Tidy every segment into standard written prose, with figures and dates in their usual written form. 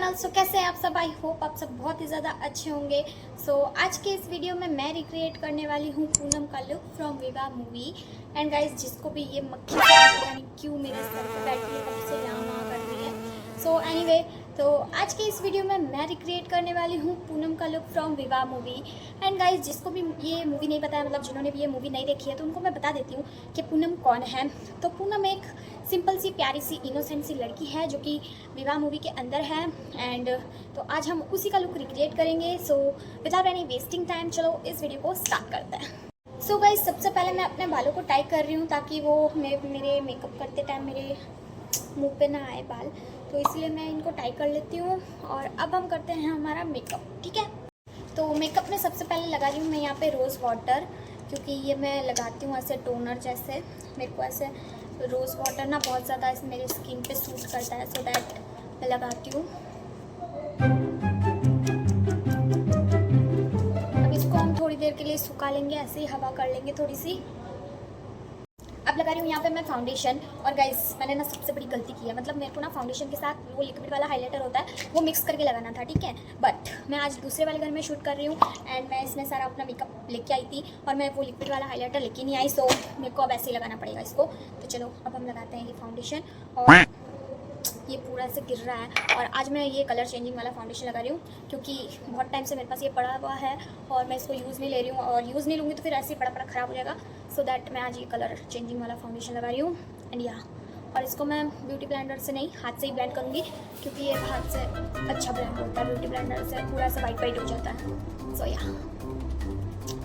Channel. सो कैसे हैं आप सब? आई होप आप सब बहुत ही ज़्यादा अच्छे होंगे। आज के इस वीडियो में मैं रिक्रिएट करने वाली हूँ पूनम का लुक फ्रॉम विवाह मूवी। एंड गाइस, जिसको भी ये मक्खी यानी क्यों मेरे सर पे बैठी है कब से यहाँ वहाँ कर रही है। एनीवे, तो आज के इस वीडियो में मैं रिक्रिएट करने वाली हूँ पूनम का लुक फ्रॉम विवाह मूवी। एंड गाइस, जिसको भी ये मूवी नहीं पता है, मतलब जिन्होंने भी ये मूवी नहीं देखी है, तो उनको मैं बता देती हूँ कि पूनम कौन है। तो पूनम एक सिंपल सी प्यारी सी इनोसेंट सी लड़की है जो कि विवाह मूवी के अंदर है। एंड तो आज हम उसी का लुक रिक्रिएट करेंगे। विदाउट एनी वेस्टिंग टाइम, चलो इस वीडियो को स्टार्ट करते हैं। गाइस, सबसे पहले मैं अपने बालों को टाई कर रही हूँ ताकि वो मेरे मेकअप करते टाइम मेरे मुंह पे ना आए बाल, तो इसलिए मैं इनको टाई कर लेती हूँ। और अब हम करते हैं हमारा मेकअप, ठीक है। तो मेकअप में सबसे पहले लगा रही हूँ मैं यहाँ पे रोज़ वाटर, क्योंकि ये मैं लगाती हूँ ऐसे टोनर जैसे। मेरे को ऐसे रोज़ वाटर ना बहुत ज़्यादा इस मेरे स्किन पे सूट करता है, सो दैट मैं लगाती हूँ। अब इसको हम थोड़ी देर के लिए सुखा लेंगे, ऐसे ही हवा कर लेंगे थोड़ी सी। अब लगा रही हूँ यहाँ पे मैं फाउंडेशन। और गाइस, मैंने ना सबसे बड़ी गलती की है, मतलब मेरे को ना फाउंडेशन के साथ वो लिक्विड वाला हाइलाइटर होता है वो मिक्स करके लगाना था, ठीक है। बट मैं आज दूसरे वाले घर में शूट कर रही हूँ एंड मैं इसमें सारा अपना मेकअप लेके आई थी और मैं वो लिक्विड वाला हाइलाइटर लेके नहीं आई, सो मेरे को अब ऐसे ही लगाना पड़ेगा इसको। तो चलो अब हम लगाते हैं ये फाउंडेशन। और ये पूरा ऐसे गिर रहा है। और आज मैं ये कलर चेंजिंग वाला फाउंडेशन लगा रही हूँ क्योंकि बहुत टाइम से मेरे पास ये पड़ा हुआ है और मैं इसको यूज़ नहीं ले रही हूँ, और यूज़ नहीं लूँगी तो फिर ऐसे ही पड़ा ख़राब हो जाएगा। सो दैट मैं आज ये कलर चेंजिंग वाला फाउंडेशन लगा रही हूँ। एंड और इसको मैं ब्यूटी ब्लेंडर से नहीं, हाथ से ही ब्लेंड करूँगी, क्योंकि ये हाथ से अच्छा ब्लेंड होता है, ब्यूटी ब्लेंडर से पूरा ऐसा वाइट वाइट हो जाता है। सो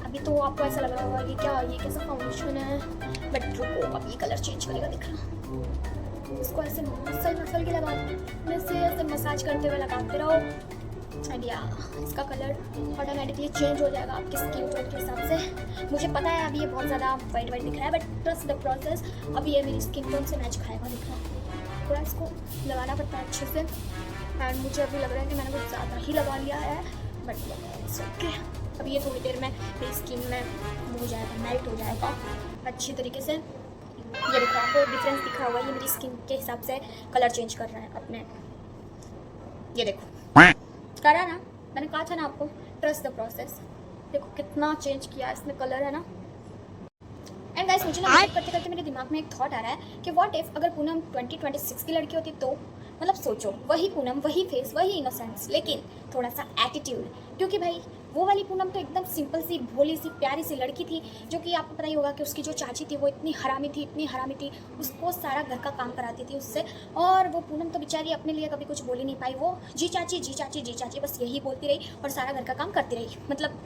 अभी तो आपको ऐसा लग रहा होगा कि क्या ये कैसा फाउंडेशन है, बट रुको, अब ये कलर चेंज करेगा, दिख रहा। इसको ऐसे मसल के लगाने से ऐसे मसाज करते हुए लगाते रहो एंड इसका कलर ऑटोमेटिकली चेंज हो जाएगा आपकी स्किन टोन के हिसाब से। मुझे पता है अभी ये बहुत ज़्यादा वाइट वाइट दिख रहा है, बट ट्रस्ट द प्रोसेस, अभी ये मेरी स्किन टोन से मैच खाएगा, दिख रहा है। थोड़ा इसको लगाना पड़ता है अच्छे से एंड मुझे अभी लग रहा है कि मैंने कुछ ज़्यादा ही लगा लिया है, बट ओके। अभी ये थोड़ी देर में मेरी स्किन में हो जाएगा, मेल्ट हो जाएगा अच्छी तरीके से। ये देखो, आपको डिफरेंस दिख रहा होगा, ये मेरी स्किन के हिसाब से कलर चेंज कर रहा है अपने। ये देखो करा ना, मैंने कहा था ना आपको, ट्रस्ट द प्रोसेस। देखो कितना चेंज किया इसने कलर, है ना। एंड गाइस, मुझे ना मेकअप करते करते मेरे दिमाग में एक थॉट आ रहा है कि व्हाट इफ अगर पूनम 2026 की लड़की होती तो, मतलब सोचो, वही पूनम, वही फेस, वही इनोसेंस, लेकिन थोड़ा सा एटीट्यूड। क्योंकि भाई वो वाली पूनम तो एकदम सिंपल सी, भोली सी, प्यारी सी लड़की थी, जो कि आपको पता ही होगा कि उसकी जो चाची थी वो इतनी हरामी थी, इतनी हरामी थी, उसको सारा घर का काम कराती थी उससे। और वो पूनम तो बेचारी अपने लिए कभी कुछ बोल ही नहीं पाई, वो जी चाची जी चाची जी चाची बस यही बोलती रही और सारा घर का काम करती रही। मतलब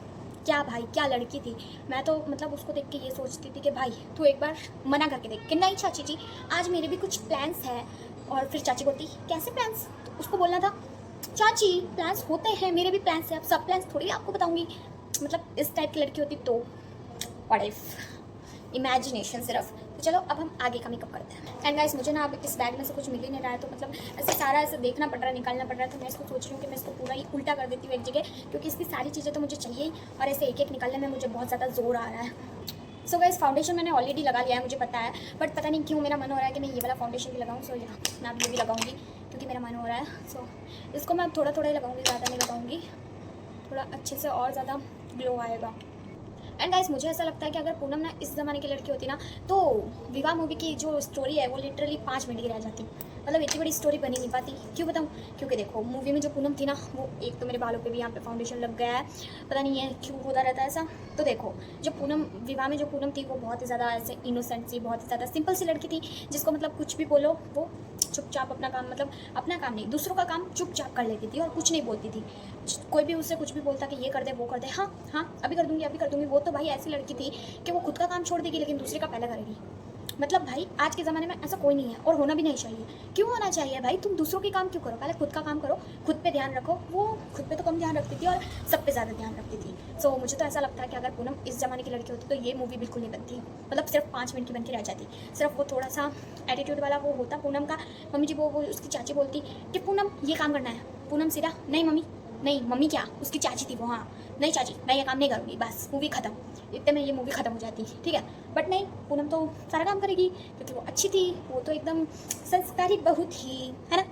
क्या भाई, क्या लड़की थी। मैं तो मतलब उसको देख के ये सोचती थी कि भाई तू एक बार मना करके देख कि नहीं चाची जी, आज मेरे भी कुछ प्लान्स हैं। और फिर चाची बोलती कैसे प्लान्स, तो उसको बोलना था चाची प्लान्स होते हैं, मेरे भी प्लान्स हैं, अब सब प्लान्स थोड़ी आपको बताऊंगी। मतलब इस टाइप की लड़की होती तो व्हाट इफ, इमेजिनेशन सिर्फ। तो चलो अब हम आगे का मेकअप करते हैं। एंड गाइस, मुझे ना अब इस बैग में से कुछ मिल ही नहीं रहा है, तो मतलब ऐसे सारा ऐसे देखना पड़ रहा है, निकालना पड़ रहा है। तो मैं इसको सोच रही हूँ कि मैं इसको पूरा ही उल्टा कर देती हूँ एक जगह, क्योंकि इसकी सारी चीज़ें तो मुझे चाहिए ही, और ऐसे एक एक निकालने में मुझे बहुत ज़्यादा जोर आ रहा है। सो गाइस, फाउंडेशन मैंने ऑलरेडी लगा लिया है, मुझे पता है, बट पता नहीं क्यों मेरा मन हो रहा है कि मैं ये वाला फाउंडेशन भी लगाऊँ। मैं अब ये भी लगाऊंगी क्योंकि मेरा मन हो रहा है। इसको मैं थोड़ा थोड़ा ही लगाऊंगी, ज़्यादा नहीं लगाऊंगी, थोड़ा अच्छे से और ज़्यादा ग्लो आएगा। एंड गाइस, मुझे ऐसा लगता है कि अगर पूनम ना इस ज़माने की लड़की होती ना, तो विवाह मूवी की जो स्टोरी है वो लिटरली 5 मिनट की रह जाती। मतलब इतनी बड़ी स्टोरी बनी नहीं पाती। क्यों बताऊँ? क्योंकि देखो, मूवी में जो पूनम थी ना, वो एक तो मेरे बालों पे भी यहाँ पे फाउंडेशन लग गया है, पता नहीं है क्यों होता रहता है ऐसा। तो देखो, जो पूनम विवाह में जो पूनम थी वो बहुत ही ज़्यादा ऐसे इनोसेंट सी, बहुत ही ज़्यादा सिंपल सी लड़की थी, जिसको मतलब कुछ भी बोलो वो चुपचाप अपना काम, मतलब अपना काम नहीं, दूसरों का काम चुपचाप कर लेती थी और कुछ नहीं बोलती थी। कोई भी उससे कुछ भी बोलता कि ये कर दे वो कर दे, हाँ हाँ अभी कर दूंगी अभी कर दूंगी, वो तो भाई ऐसी लड़की थी कि वो खुद का काम छोड़ देगी लेकिन दूसरे का पहले करेगी। मतलब भाई आज के ज़माने में ऐसा कोई नहीं है और होना भी नहीं चाहिए। क्यों होना चाहिए भाई? तुम दूसरों के काम क्यों करो? पहले खुद का काम करो, खुद पे ध्यान रखो। वो खुद पे तो कम ध्यान रखती थी और सब पे ज़्यादा ध्यान रखती थी। मुझे तो ऐसा लगता है कि अगर पूनम इस ज़माने की लड़की होती तो ये मूवी बिल्कुल नहीं बनती, मतलब सिर्फ 5 मिनट की बन के रह जाती। सिर्फ वो थोड़ा सा एटीट्यूड वाला वो होता पूनम का। मम्मी जी वो उसकी चाची बोलती कि पूनम ये काम करना है, पूनम सीधा नहीं मम्मी, नहीं मम्मी क्या, उसकी चाची थी वो, हाँ नहीं चाची मैं ये काम नहीं करूँगी, बस मूवी ख़त्म, इतने में ये मूवी ख़त्म हो जाती, ठीक है। बट नहीं, पूनम तो सारा काम करेगी क्योंकि वो अच्छी थी, वो तो एकदम संस्कारी बहू थी, है ना।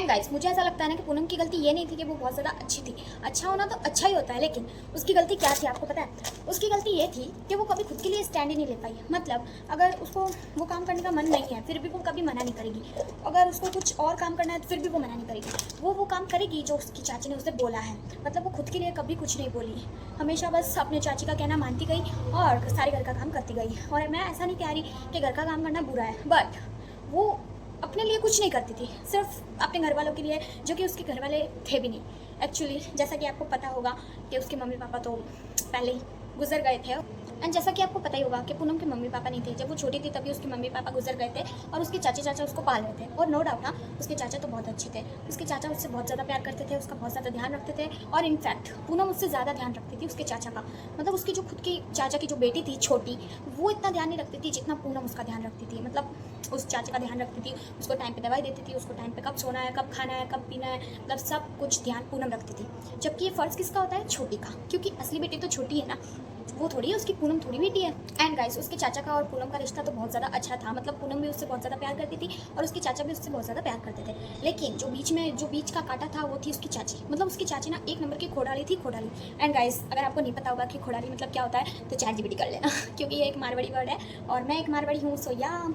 एंड गाइस मुझे ऐसा लगता है ना कि पूनम की गलती ये नहीं थी कि वो बहुत ज़्यादा अच्छी थी। अच्छा होना तो अच्छा ही होता है, लेकिन उसकी गलती क्या थी आपको पता है? उसकी गलती ये थी कि वो कभी खुद के लिए स्टैंड ही नहीं ले पाई। मतलब अगर उसको वो काम करने का मन नहीं है फिर भी वो कभी मना नहीं करेगी। अगर उसको कुछ और काम करना है तो फिर भी वो मना नहीं करेगी। वो काम करेगी जो उसकी चाची ने उसे बोला है। मतलब वो खुद के लिए कभी कुछ नहीं बोली, हमेशा बस अपने चाची का कहना मानती गई और सारे घर का काम करती गई। और मैं ऐसा नहीं कह रही कि घर का काम करना बुरा है, बट वो अपने लिए कुछ नहीं करती थी, सिर्फ अपने घर वालों के लिए, जो कि उसके घर वाले थे भी नहीं एक्चुअली। जैसा कि आपको पता होगा कि उसके मम्मी पापा तो पहले ही गुजर गए थे। एंड जैसा कि आपको पता ही होगा कि पूनम के मम्मी पापा नहीं थे। जब वो छोटी थी तभी उसके मम्मी पापा गुजर गए थे और उसके चाची चाचा उसको पाल रहे थे। और नो डाउट ना, उसके चाचा तो बहुत अच्छे थे। उसके चाचा उससे बहुत ज़्यादा प्यार करते थे, उसका बहुत ज़्यादा ध्यान रखते थे। और इनफैक्ट पूनम उससे ज़्यादा ध्यान रखती थी उसके चाचा का। मतलब उसकी जो खुद की चाचा की जो बेटी थी छोटी, वो इतना ध्यान नहीं रखती थी जितना पूनम उसका ध्यान रखती थी। मतलब उस चाचा का ध्यान रखती थी, उसको टाइम पे दवाई देती थी, उसको टाइम पे कब सोना है, कब खाना है, कब पीना है, मतलब सब कुछ ध्यान पूनम रखती थी। जबकि ये फ़र्ज़ किसका होता है? छोटी का, क्योंकि असली बेटी तो छोटी है ना, वो थोड़ी है उसकी, पूनम थोड़ी बेटी है। एंड गाइस उसके चाचा का और पूनम का रिश्ता तो बहुत ज़्यादा अच्छा था। मतलब पूनम भी उससे बहुत ज़्यादा प्यार करती थी और उसके चाचा भी उससे बहुत ज़्यादा प्यार करते थे। लेकिन जो बीच का कांटा था वो थी उसकी चाची। मतलब उसकी चाची ना एक नंबर की खोडाली थी, खोडाली। एंड गाइस अगर आपको नहीं पता होगा कि खोडाली मतलब क्या होता है तो ChatGPT कर लेना क्योंकि ये एक मारवाड़ी वर्ड है और मैं एक मारवाड़ी हूँ। सो या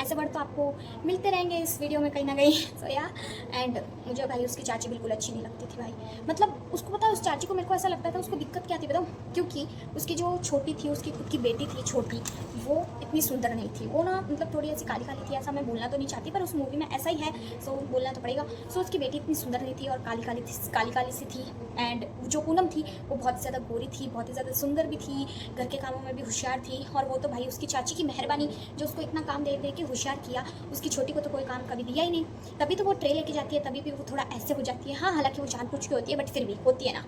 ऐसे वर्ड तो आपको मिलते रहेंगे इस वीडियो में कहीं ना कहीं। सो या एंड मुझे भाई उसकी चाची बिल्कुल अच्छी नहीं लगती थी भाई। मतलब उसको पता है, उस चाची को मेरे को ऐसा लगता था उसको दिक्कत क्या थी बताऊँ? क्योंकि उसकी जो छोटी थी, उसकी खुद की बेटी थी छोटी, वो इतनी सुंदर नहीं थी। वो ना मतलब थोड़ी ऐसी काली काली थी। ऐसा मैं बोलना तो नहीं चाहती पर उस मूवी में ऐसा ही है, सो बोलना तो पड़ेगा। सो उसकी बेटी इतनी सुंदर नहीं थी और काली काली सी थी। एंड जो पूनम थी वो बहुत ज़्यादा गोरी थी, बहुत ही ज़्यादा सुंदर भी थी, घर के कामों में भी होशियार थी। और वो तो भाई उसकी चाची की मेहरबानी जो उसको इतना काम दे दे के होशियार किया। उसकी छोटी को तो कोई काम कभी दिया ही नहीं, तभी तो वो ट्रे लेके जाती है, तभी भी वो थोड़ा ऐसे हो जाती है। हाँ हालांकि वो जानबूझ के होती है बट फिर भी होती है ना,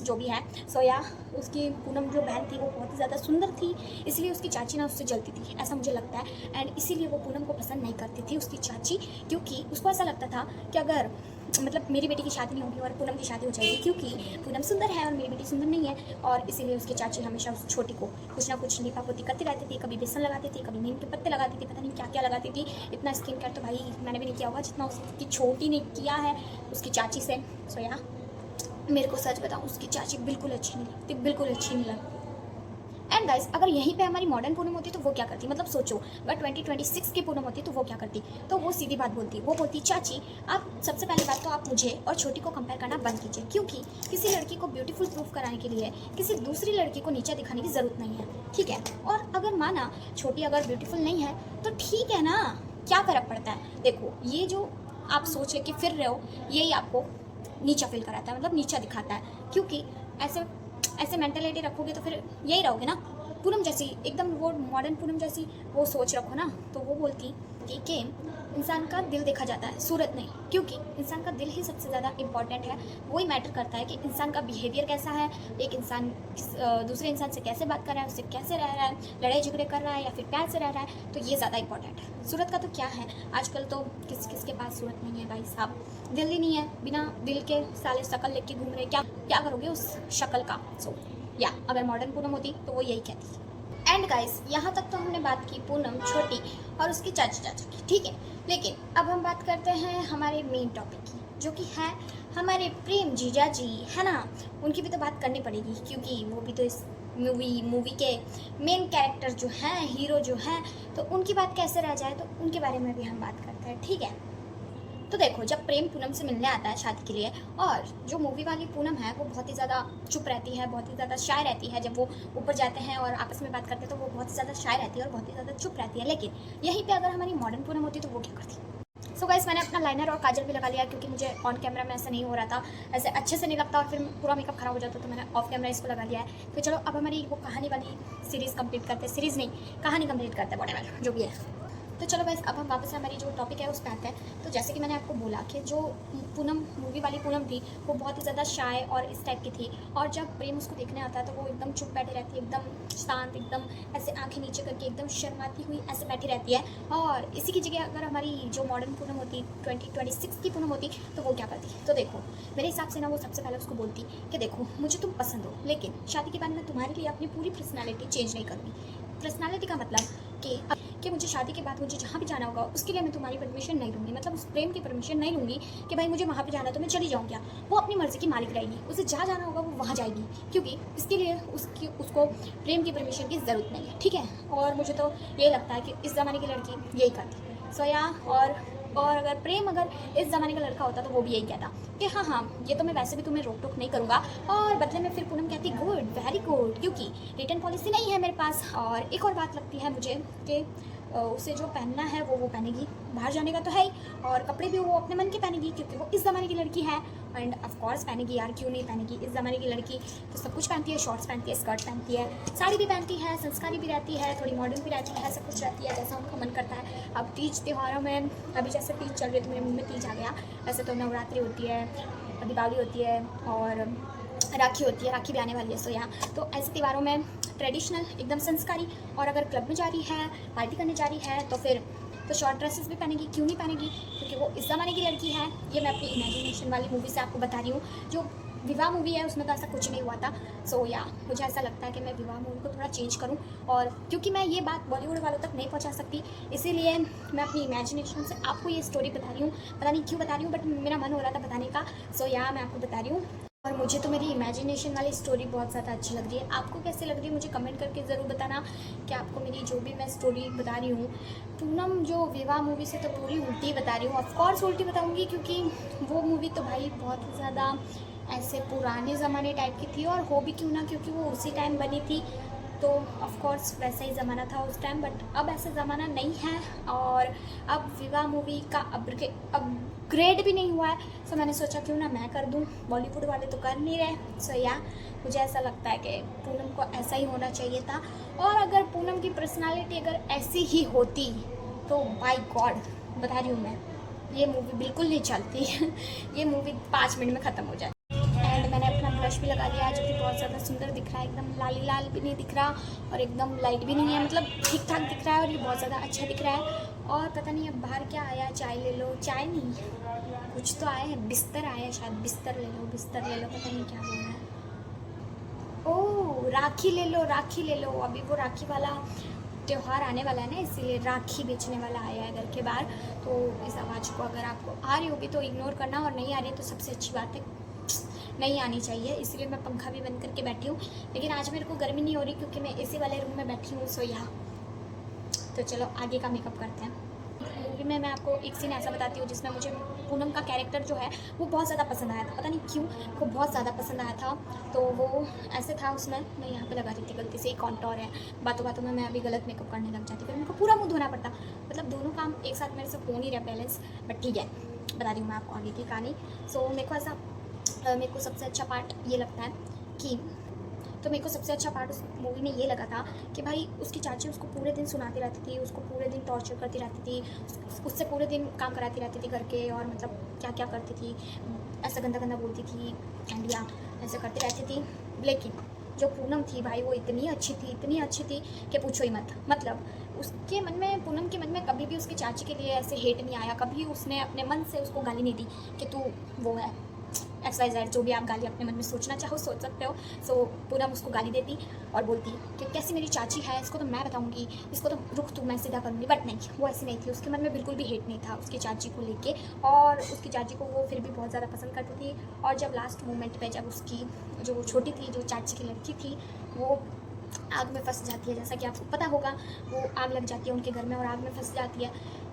जो भी है। सो या उसकी पूनम जो बहन थी वो बहुत ही ज़्यादा सुंदर थी, इसलिए उसकी चाची ना उससे जलती थी, ऐसा मुझे लगता है। एंड इसीलिए वो पूनम को पसंद नहीं करती थी उसकी चाची, क्योंकि उसको ऐसा लगता था कि अगर मतलब मेरी बेटी की शादी नहीं होगी और पूनम की शादी हो जाएगी, क्योंकि पूनम सुंदर है और मेरी बेटी सुंदर नहीं है। और इसीलिए उसकी चाची हमेशा उस छोटी को कुछ ना कुछ लीपापोती करती रहती थी। कभी बेसन लगाती थी, कभी नीम के पत्ते लगाती थी, पता नहीं क्या क्या लगाती थी। इतना स्किन केयर तो भाई मैंने भी नहीं किया होगा जितना उसकी छोटी ने किया है उसकी चाची से। सो या मेरे को सच बताऊँ उसकी चाची बिल्कुल अच्छी नहीं लगती, बिल्कुल अच्छी नहीं लगती। एंड गाइस अगर यहीं पे हमारी मॉडर्न पूनम होती तो वो क्या करती? मतलब सोचो अगर 2026 की पूनम होती तो वो क्या करती? तो वो सीधी बात बोलती, वो बोलती चाची आप सबसे पहली बात तो आप मुझे और छोटी को कंपेयर करना बंद कीजिए, क्योंकि किसी लड़की को ब्यूटीफुल प्रूफ कराने के लिए किसी दूसरी लड़की को नीचा दिखाने की ज़रूरत नहीं है, ठीक है? और अगर माना छोटी अगर ब्यूटीफुल नहीं है तो ठीक है ना, क्या फ़र्क पड़ता है? देखो ये जो आप सोच लेके फिर रहे हो यही आपको नीचा फील कराता है, मतलब नीचा दिखाता है। क्योंकि ऐसे मेंटेलिटी रखोगे तो फिर यही रहोगे ना, पूनम जैसी एकदम, वो मॉडर्न पूनम जैसी वो सोच रखो ना। तो वो बोलती कि इंसान का दिल देखा जाता है, सूरत नहीं, क्योंकि इंसान का दिल ही सबसे ज़्यादा इंपॉर्टेंट है। वही मैटर करता है कि इंसान का बिहेवियर कैसा है, एक इंसान दूसरे इंसान से कैसे बात कर रहा है, उससे कैसे रह रहा है, लड़ाई झगड़े कर रहा है या फिर प्यार से रह रहा है, तो ये ज़्यादा इंपॉर्टेंट है। सूरत का तो क्या है, आजकल तो किस के पास सूरत नहीं है भाई साहब, दिल ही नहीं है, बिना दिल के साले शक्ल लेके घूम रहे, क्या करोगे उस शक्ल का? सो या अगर मॉडर्न पूनम होती तो वो यही कहती। एंड गाइस यहाँ तक तो हमने बात की पूनम, छोटी और उसकी चाची चाचा की, ठीक है। लेकिन अब हम बात करते हैं हमारे मेन टॉपिक की, जो कि है हमारे प्रेम जीजा जी, है ना। उनकी भी तो बात करनी पड़ेगी, क्योंकि वो भी तो इस मूवी के मेन कैरेक्टर जो हैं, हीरो जो हैं, तो उनकी बात कैसे रह जाए, तो उनके बारे में भी हम बात करते हैं, ठीक है। तो देखो जब प्रेम पूनम से मिलने आता है शादी के लिए, और जो मूवी वाली पूनम है वो बहुत ही ज़्यादा चुप रहती है, बहुत ही ज़्यादा शाय रहती है। जब वो ऊपर जाते हैं और आपस में बात करते हैं तो वो बहुत ही ज़्यादा शाय रहती है और बहुत ही ज़्यादा चुप रहती है। लेकिन यहीं पे अगर हमारी मॉडर्न पूनम होती तो वो क्या करती? सो गाइस मैंने अपना लाइनर और काजल भी लगा लिया, क्योंकि मुझे ऑन कैमरा में ऐसा नहीं हो रहा था, ऐसे अच्छे से नहीं लगता और फिर पूरा मेकअप खराब हो जाता, तो मैंने ऑफ कैमरा इसको लगा लिया है। तो चलो अब हमारी वो कहानी वाली सीरीज़ कंप्लीट करते हैं, सीरीज़ नहीं कहानी कंप्लीट करते हैं, व्हाटएवर जो भी है। तो चलो गाइस अब हम वापस हमारी जो टॉपिक है उस पर आते हैं। तो जैसे कि मैंने आपको बोला कि जो पूनम मूवी वाली पूनम थी वो बहुत ही ज़्यादा शाय और इस टाइप की थी, और जब प्रेम उसको देखने आता है तो वो एकदम चुप बैठी रहती है, एकदम शांत, एकदम ऐसे आंखें नीचे करके एकदम शर्माती हुई ऐसे बैठी रहती है। और इसी की जगह अगर हमारी जो मॉडर्न पूनम होती, 2026 की पूनम होती, तो वो क्या करती? तो देखो मेरे हिसाब से ना वो सबसे पहले उसको बोलती कि देखो मुझे तुम पसंद हो, लेकिन शादी के बाद मैं तुम्हारे लिए अपनी पूरी पर्सनैलिटी चेंज नहीं करूँगी। पर्सनैलिटी का मतलब कि मुझे शादी के बाद मुझे जहाँ भी जाना होगा उसके लिए मैं तुम्हारी परमिशन नहीं लूँगी, मतलब उस प्रेम की परमिशन नहीं लूँगी कि भाई मुझे वहाँ पे जाना तो मैं चली जाऊँ क्या। वो अपनी मर्ज़ी की मालिक रहेगी, उसे जहाँ जाना होगा वो वहाँ जाएगी, क्योंकि इसके लिए उसको प्रेम की परमिशन की ज़रूरत नहीं है, ठीक है। और मुझे तो ये लगता है कि इस ज़माने की लड़की यही करती। सो या और अगर प्रेम अगर इस ज़माने का लड़का होता तो वो भी यही कहता कि हाँ ये तो मैं वैसे भी तुम्हें रोक टोक नहीं करूँगा, और बदले में फिर पूनम कहती गुड, वेरी गुड, क्योंकि रिटर्न पॉलिसी नहीं है मेरे पास। और एक और बात लगती है मुझे कि उसे जो पहनना है वो पहनेगी, बाहर जाने का तो है ही, और कपड़े भी वो अपने मन के पहनेगी क्योंकि वो इस ज़माने की लड़की है। एंड ऑफ कोर्स पहनेगी यार, क्यों नहीं पहनेगी। इस ज़माने की लड़की तो सब कुछ पहनती है, शॉर्ट्स पहनती है, स्कर्ट पहनती है, साड़ी भी पहनती है, संस्कारी भी रहती है, थोड़ी मॉडर्न भी रहती है, सब कुछ रहती है जैसा उनका मन करता है। अब तीज त्योहारों में, अभी जैसे तीज चल रही है तो मेरे मुँह में तीज आ गया, वैसे तो नवरात्रि होती है, दीपावली होती है और राखी होती है, राखी भी आने वाली है। सो यहाँ तो ऐसे त्योहारों में ट्रेडिशनल एकदम संस्कारी, और अगर क्लब में जा रही है, पार्टी करने जा रही है तो फिर तो शॉर्ट ड्रेसेस भी पहनेगी, क्यों नहीं पहनेगी, क्योंकि वो इस ज़माने की लड़की है। ये मैं अपनी इमेजिनेशन वाली मूवी से आपको बता रही हूँ, जो विवाह मूवी है उसमें तो ऐसा कुछ नहीं हुआ था। सो या मुझे ऐसा लगता है कि मैं विवाह मूवी को थोड़ा चेंज करूँ, और क्योंकि मैं ये बात बॉलीवुड वालों तक नहीं पहुँचा सकती, इसीलिए मैं अपनी इमेजिनेशन से आपको ये स्टोरी बता रही हूँ। पता नहीं क्यों बता रही हूँ, बट मेरा मन हो रहा था बताने का। सो या मैं आपको बता रही हूँ, और मुझे तो मेरी इमेजिनेशन वाली स्टोरी बहुत ज़्यादा अच्छी लग रही है। आपको कैसे लग रही है मुझे कमेंट करके ज़रूर बताना कि आपको मेरी जो भी मैं स्टोरी बता रही हूँ, पूनम जो विवाह मूवी से तो पूरी उल्टी बता रही हूँ। ऑफकोर्स उल्टी बताऊँगी, क्योंकि वो मूवी तो भाई बहुत ही ज़्यादा ऐसे पुराने ज़माने टाइप की थी, और हो भी क्यों ना, क्योंकि वो उसी टाइम बनी थी, तो ऑफ कोर्स वैसा ही ज़माना था उस टाइम। बट अब ऐसा ज़माना नहीं है, और अब विवाह मूवी का अपग्रेड भी नहीं हुआ है। सो मैंने सोचा क्यों ना मैं कर दूं, बॉलीवुड वाले तो कर नहीं रहे। सो या मुझे ऐसा लगता है कि पूनम को ऐसा ही होना चाहिए था, और अगर पूनम की पर्सनालिटी अगर ऐसी ही होती तो बाय गॉड बता रही हूँ मैं, ये मूवी बिल्कुल नहीं चलती ये मूवी 5 मिनट में ख़त्म हो जाती। एंड मैंने अपना ब्रश भी लगा लिया है, जो कि बहुत ज़्यादा सुंदर दिख रहा है, एकदम लाली लाल भी नहीं दिख रहा और एकदम लाइट भी नहीं है, मतलब ठीक ठाक दिख रहा है, और ये बहुत ज़्यादा अच्छा दिख रहा है। और पता नहीं अब बाहर क्या आया, चाय ले लो, चाय नहीं कुछ तो आया है, बिस्तर आया है शायद, बिस्तर ले लो, बिस्तर ले लो, पता नहीं क्या बोलना है। ओह राखी ले लो, राखी ले लो, अभी वो राखी वाला त्यौहार आने वाला है ना, इसीलिए राखी बेचने वाला आया है घर के बाहर। तो इस आवाज़ को अगर आपको आ रही होगी तो इग्नोर करना, और नहीं आ रही तो सबसे अच्छी बात है, नहीं आनी चाहिए, इसलिए मैं पंखा भी बंद करके बैठी हूँ। लेकिन आज मेरे को गर्मी नहीं हो रही क्योंकि मैं एसी वाले रूम में बैठी हूँ। सो यहाँ तो चलो आगे का मेकअप करते हैं। मूवी में मैं आपको एक सीन ऐसा बताती हूँ जिसमें मुझे पूनम का कैरेक्टर जो है वो बहुत ज़्यादा पसंद आया था, पता नहीं क्यों वो बहुत ज़्यादा पसंद आया था। तो वो ऐसे था उसमें, मैं यहाँ पे लगा रही थी गलती से, एक कॉन्टोर है, बातों बातों में मैं अभी गलत मेकअप करने लग जाती, फिर मेरे को पूरा मुँह धोना पड़ता, मतलब दोनों काम एक साथ मेरे से हो नहीं रहा बैलेंस। बट ठीक है, बता रही हूँ मैं आपको आगे की कहानी। सो मेरे को सबसे अच्छा पार्ट ये लगता है कि मेरे को सबसे अच्छा पार्ट उस मूवी में ये लगा था कि भाई उसकी चाची उसको पूरे दिन सुनाती रहती थी, उसको पूरे दिन टॉर्चर करती रहती थी, उससे पूरे दिन काम कराती रहती थी घर के, और मतलब क्या क्या करती थी, ऐसा गंदा गंदा बोलती थी एंड या ऐसे करती रहती थी। लेकिन जो पूनम थी भाई वो इतनी अच्छी थी कि पूछो ही मत। मतलब उसके मन में, पूनम के मन में कभी भी उसकी चाची के लिए ऐसे हेट नहीं आया, कभी उसने अपने मन से उसको गाली नहीं दी कि तू वो है XYZ, जो भी आप गाली अपने मन में सोचना चाहो सोच सकते हो। सो पूनम उसको गाली देती और बोलती कि कैसी मेरी चाची है, इसको तो मैं बताऊंगी, इसको तो रुक तू मैं सीधा करूँगी। बट नहीं, वो ऐसी नहीं थी, उसके मन में बिल्कुल भी हेट नहीं था उसकी चाची को लेके, और उसकी चाची को वो फिर भी बहुत ज़्यादा पसंद करती थी। और जब लास्ट मोमेंट पे जब उसकी जो छोटी थी, जो चाची की लड़की थी, वो आग में फंस जाती है, जैसा कि आपको पता होगा, वो आग लग जाती है उनके घर में और आग में फंस जाती है,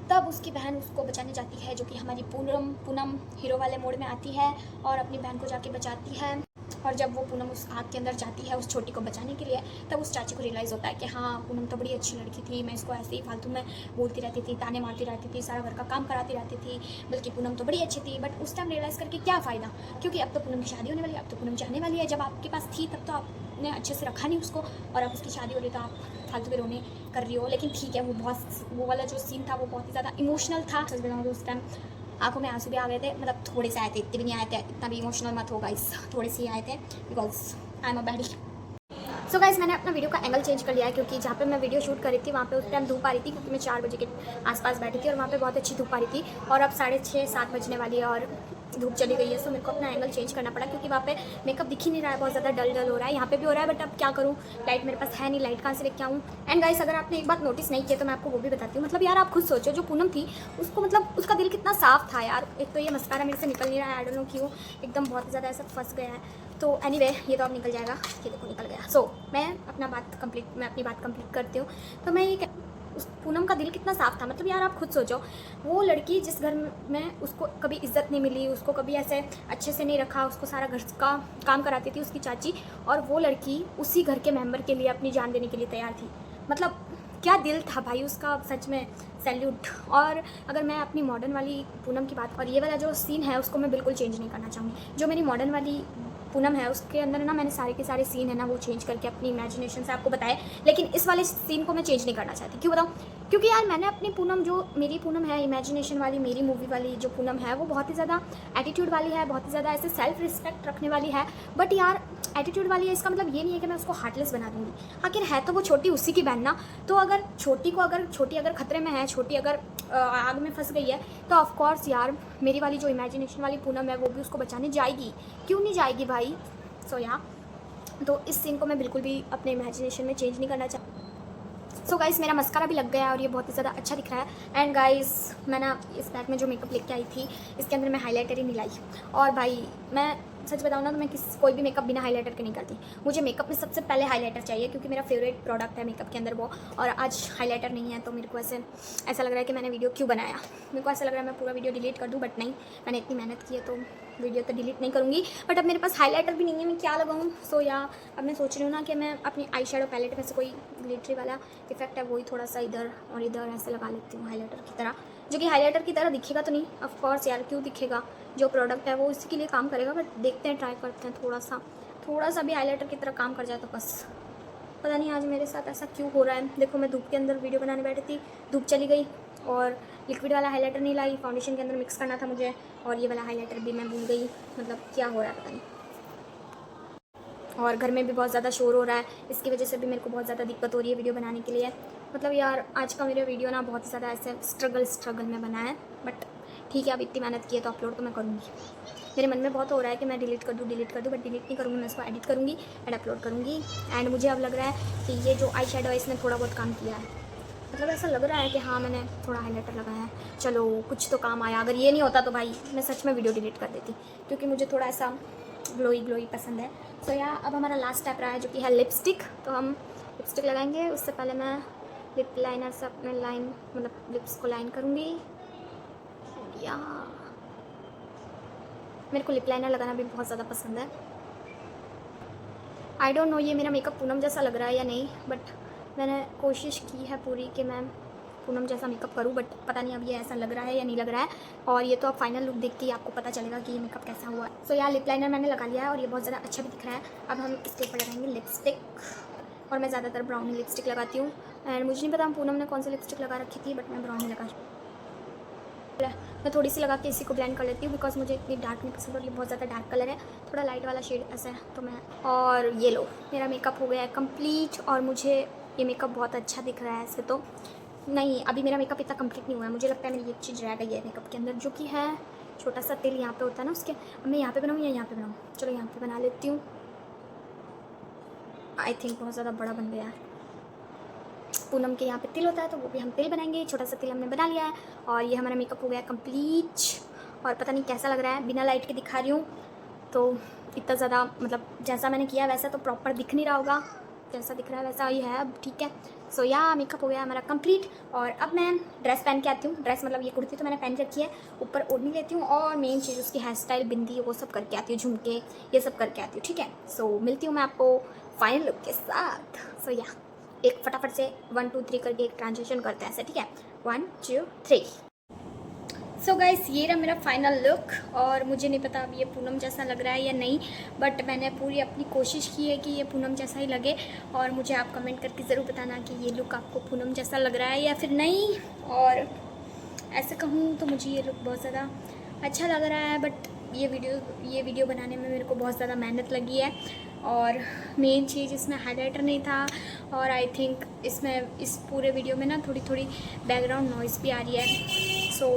तब उसकी बहन उसको बचाने जाती है, जो कि हमारी पूनम हीरो वाले मोड में आती है और अपनी बहन को जाके बचाती है। और जब वो पूनम उस आग के अंदर जाती है उस छोटी को बचाने के लिए, तब उस चाची को रियलाइज़ होता है कि हाँ पूनम तो बड़ी अच्छी लड़की थी, मैं इसको ऐसे ही फालतू में बोलती रहती थी, ताने मारती रहती थी, सारा घर का काम कराती रहती थी, बल्कि पूनम तो बड़ी अच्छी थी। बट उस टाइम रियलाइज़ करके क्या फ़ायदा, क्योंकि अब तो पूनम की शादी होने वाली है, अब तो पूनम जाने वाली है। जब आपके पास थी तब तो आपने अच्छे से रखा नहीं उसको, और अब उसकी शादी हो रही तो आप फालतू के रोने कर रही हो। लेकिन ठीक है, वो वाला जो सीन था वो बहुत ही ज़्यादा इमोशनल था। सच बताऊँ तो उस टाइम आंखों में आंसू भी आ गए थे, मतलब थोड़े से आए थे, इतने भी नहीं आए थे, इतना भी इमोशनल मत होगा, इस थोड़े से आए थे, because I am a baddie. So guys, मैंने अपना वीडियो का एंगल चेंज कर लिया है, क्योंकि जहाँ पे मैं वीडियो शूट कर रही थी वहाँ पे उस टाइम धूप आ रही थी, क्योंकि मैं 4 बजे के आसपास बैठी थी और वहाँ पे बहुत अच्छी धूप आ रही थी। और अब 6:30-7 बजने वाली है और धूप चली गई है, सो मेरे को अपना एंगल चेंज करना पड़ा क्योंकि वहाँ पे मेकअप दिख ही नहीं रहा है, बहुत ज़्यादा डल हो रहा है। यहाँ पे भी हो रहा है बट अब क्या करूँ, लाइट मेरे पास है नहीं, लाइट कहाँ से लेके आऊँ। एंड गाइस अगर आपने एक बात नोटिस नहीं किया तो मैं आपको वो भी बताती हूँ। मतलब यार आप खुद सोचो, जो पूनम थी उसको मतलब उसका दिल कितना साफ था यार। एक तो ये मस्कारा मेरे से निकल नहीं रहा है, आई डोंट नो क्यों, एकदम बहुत ज़्यादा ऐसा फंस गया है। तो एनीवे ये तो अब निकल जाएगा, ये देखो निकल गया। सो मैं अपनी बात कंप्लीट करती हूँ। तो मैं ये उस पूनम का दिल कितना साफ था। मतलब यार आप खुद सोचो, वो लड़की जिस घर में उसको कभी इज्जत नहीं मिली, उसको कभी ऐसे अच्छे से नहीं रखा, उसको सारा घर का काम कराती थी उसकी चाची, और वो लड़की उसी घर के मेंबर के लिए अपनी जान देने के लिए तैयार थी। मतलब क्या दिल था भाई उसका, सच में सैल्यूट। और अगर मैं अपनी मॉडर्न वाली पूनम की बात, और ये वाला जो सीन है उसको मैं बिल्कुल चेंज नहीं करना चाहूँगी। जो मेरी मॉडर्न वाली पूनम है उसके अंदर ना मैंने सारे के सारे सीन है ना वो चेंज करके अपनी इमेजिनेशन से आपको बताए, लेकिन इस वाले सीन को मैं चेंज नहीं करना चाहती। क्यों बताऊँ? क्योंकि यार मैंने अपनी पूनम, जो मेरी पूनम है इमेजिनेशन वाली, मेरी मूवी वाली जो पूनम है वो बहुत ही ज़्यादा एटीट्यूड वाली है, बहुत ही ज़्यादा ऐसे सेल्फ रिस्पेक्ट रखने वाली है। बट यार एटीट्यूड वाली है, इसका मतलब ये नहीं है कि मैं उसको हार्टलेस बना दूँगी। आखिर है तो वो छोटी उसी की बहन ना, तो अगर छोटी अगर खतरे में है, छोटी अगर आग में फंस गई है, तो ऑफकोर्स यार मेरी वाली जो इमेजिनेशन वाली पूनम है वो भी उसको बचाने जाएगी, क्यों नहीं जाएगी भाई। सो तो इस सीन को मैं बिल्कुल भी अपने इमेजिनेशन में चेंज नहीं करना चाहती। सो गाइस मेरा मस्कारा भी लग गया है और ये बहुत ही ज़्यादा अच्छा दिख रहा है। एंड गाइस मैं ना इस बैग में जो मेकअप लेके आई थी इसके अंदर मैं हाइलाइटर ही नहीं लाई। और भाई मैं सच बताऊँ ना तो मैं कोई भी मेकअप बिना हाइलाइटर के नहीं करती। मुझे मेकअप में सबसे पहले हाइलाइटर चाहिए क्योंकि मेरा फेवरेट प्रोडक्ट है मेकअप के अंदर वो। और आज हाइलाइटर नहीं है तो मेरे को ऐसा लग रहा है कि मैंने वीडियो क्यों बनाया। मेरे को ऐसा लग रहा है मैं पूरा वीडियो डिलीट कर दूँ, बट नहीं, मैंने इतनी मेहनत की है तो वीडियो तो डिलीट नहीं करूँगी। बट अब मेरे पास हाइलाइटर भी नहीं है, मैं क्या लगाऊँ। सो अब मैं सोच रही हूँ ना कि मैं अपनी आई शेडो पैलेट में से कोई ग्लिटरी वाला इफेक्ट है वही थोड़ा सा इधर और इधर ऐसे लगा लेती हूँ हाइलाइटर की तरह, जो कि हाइलाइटर की तरह दिखेगा तो नहीं, ऑफ कोर्स यार क्यों दिखेगा, जो प्रोडक्ट है वो इसी के लिए काम करेगा। बट देखते हैं, ट्राई करते हैं, थोड़ा सा भी हाइलाइटर की तरह काम कर जाए तो बस। पता नहीं आज मेरे साथ ऐसा क्यों हो रहा है। देखो मैं धूप के अंदर वीडियो बनाने बैठी थी, धूप चली गई और लिक्विड वाला हाइलाइटर नहीं लाई, फाउंडेशन के अंदर मिक्स करना था मुझे, और ये वाला हाइलाइटर भी मैं भूल गई। मतलब क्या हो रहा है पता नहीं। और घर में भी बहुत ज़्यादा शोर हो रहा है, इसकी वजह से भी मेरे को बहुत ज़्यादा दिक्कत हो रही है वीडियो बनाने के लिए। मतलब यार आज का मेरा वीडियो ना बहुत ज़्यादा ऐसे स्ट्रगल में बना है, बट ठीक है अब इतनी मेहनत की है तो अपलोड तो मैं करूँगी। मेरे मन में बहुत हो रहा है कि मैं डिलीट कर दूँ, बट डिलीट नहीं करूँगी, मैं इसको एडिट करूँगी एंड अपलोड करूँगी। एंड मुझे अब लग रहा है कि ये जो आई शेडो है इसने थोड़ा बहुत काम किया है। मतलब ऐसा लग रहा है कि हाँ मैंने थोड़ा हाइलाइटर लगाया है, चलो कुछ तो काम आया। अगर ये नहीं होता तो भाई मैं सच में वीडियो डिलीट कर देती, क्योंकि मुझे थोड़ा ऐसा ग्लोई पसंद है। सो अब हमारा लास्ट स्टेप रहा है जो कि है लिपस्टिक। तो हम लिपस्टिक लगाएंगे, उससे पहले मैं लिप लाइनर से अपने लिप्स को लाइन करूँगी। या मेरे को लिप लाइनर लगाना भी बहुत ज़्यादा पसंद है। आई डोंट नो ये मेरा मेकअप पूनम जैसा लग रहा है या नहीं, बट मैंने कोशिश की है पूरी कि मैं पूनम जैसा मेकअप करूँ, बट पता नहीं अब ये ऐसा लग रहा है या नहीं लग रहा है। और ये तो अब फाइनल लुक देख के ही आपको पता चलेगा कि ये मेकअप कैसा हुआ है। सो यार लिप लाइनर मैंने लगा लिया है और ये बहुत ज़्यादा अच्छा भी दिख रहा है। अब हम इसके ऊपर लगाएंगे लिपस्टिक, और मैं ज़्यादातर ब्राउन ही लिपस्टिक लगाती हूँ। एंड मुझे नहीं पता पूनम ने कौन सी लिपस्टिक लगा रखी थी, बट मैं ब्राउन ही लगा, मैं थोड़ी सी लगा के इसी को ब्लेंड कर लेती हूँ बिकॉज मुझे इतनी डार्क नहीं पसंद और ये बहुत ज़्यादा डार्क कलर है, थोड़ा लाइट वाला शेड ऐसा है तो मैं। और ये लो मेरा मेकअप हो गया है कंप्लीट, और मुझे ये मेकअप बहुत अच्छा दिख रहा है। ऐसे तो नहीं, अभी मेरा मेकअप इतना कंप्लीट नहीं हुआ है, मुझे लगता है मेरी एक चीज़ रह गई है मेकअप के अंदर, जो कि है छोटा सा तिल यहाँ पे होता है ना उसके। अब मैं यहाँ पे बनाऊँ या यहाँ पे बनाऊँ? चलो यहाँ पे बना लेती हूँ। आई थिंक बहुत ज़्यादा बड़ा बन गया है। पूनम के यहाँ पे तिल होता है तो वो भी हम तिल बनाएंगे, छोटा सा तिल हमने बना लिया है। और ये हमारा मेकअप हो गया कंप्लीट, और पता नहीं कैसा लग रहा है, बिना लाइट के दिखा रही हूँ तो इतना ज़्यादा, मतलब जैसा मैंने किया वैसा तो प्रॉपर दिख नहीं रहा होगा, जैसा दिख रहा है वैसा ही है अब, ठीक है। सो मेकअप हो गया हमारा कंप्लीट। और अब मैं ड्रेस पहन के आती हूँ। ड्रेस मतलब ये कुर्ती तो मैंने पहन रखी है, ऊपर ओढ़नी लेती हूँ और मेन चीज़ उसकी हेयर स्टाइल, बिंदी, वो सब करके आती हूँ, झुमके ये सब करके आती हूँ, ठीक है। सो मिलती हूँ मैं आपको फाइनल लुक के साथ। सो एक फटाफट से 1 2 3 करके एक ट्रांजिशन करते हैं ऐसे, ठीक है। 1 2 3। सो गाइस ये रहा मेरा फाइनल लुक, और मुझे नहीं पता अब ये पूनम जैसा लग रहा है या नहीं, बट मैंने पूरी अपनी कोशिश की है कि ये पूनम जैसा ही लगे। और मुझे आप कमेंट करके ज़रूर बताना कि ये लुक आपको पूनम जैसा लग रहा है या फिर नहीं। और ऐसे कहूँ तो मुझे ये लुक बहुत ज़्यादा अच्छा लग रहा है, बट ये वीडियो बनाने में मेरे को बहुत ज़्यादा मेहनत लगी है। और मेन चीज़ इसमें हाइलाइटर नहीं था, और आई थिंक इसमें इस पूरे वीडियो में ना थोड़ी बैकग्राउंड नॉइज़ भी आ रही है। सो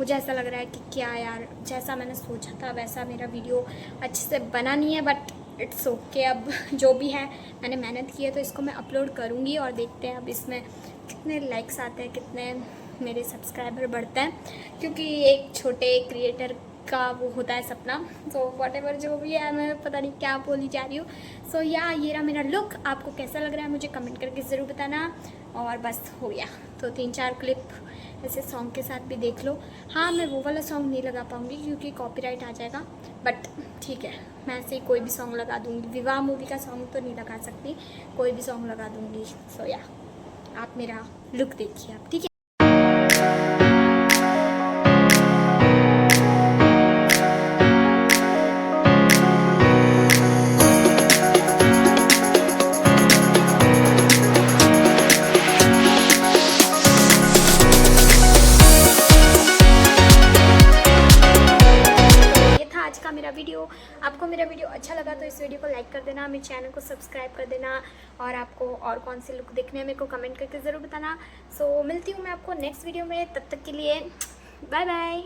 मुझे ऐसा लग रहा है कि क्या यार, जैसा मैंने सोचा था वैसा मेरा वीडियो अच्छे से बना नहीं है, बट इट्स ओके। अब जो भी है मैंने मेहनत की है तो इसको मैं अपलोड करूँगी और देखते हैं अब इसमें कितने लाइक्स आते हैं, कितने मेरे सब्सक्राइबर बढ़ते हैं, क्योंकि एक छोटे क्रिएटर का वो होता है सपना। सो व्हाटएवर जो भी है, मैं पता नहीं क्या बोली जा रही हूँ। सो या ये रहा मेरा लुक, आपको कैसा लग रहा है मुझे कमेंट करके ज़रूर बताना। और बस हो गया, तो 3-4 क्लिप ऐसे सॉन्ग के साथ भी देख लो। हाँ, मैं वो वाला सॉन्ग नहीं लगा पाऊँगी क्योंकि कॉपीराइट आ जाएगा, बट ठीक है, मैं ऐसे ही कोई भी सॉन्ग लगा दूँगी। विवाह मूवी का सॉन्ग तो नहीं लगा सकती, कोई भी सॉन्ग लगा दूँगी। सो या आप मेरा लुक देखिए आप, ठीक है। आज का मेरा वीडियो, आपको मेरा वीडियो अच्छा लगा तो इस वीडियो को लाइक कर देना, मेरे चैनल को सब्सक्राइब कर देना, और आपको और कौन सी लुक देखने हैं मेरे को कमेंट करके ज़रूर बताना। सो मिलती हूँ मैं आपको नेक्स्ट वीडियो में, तब तक के लिए बाय बाय।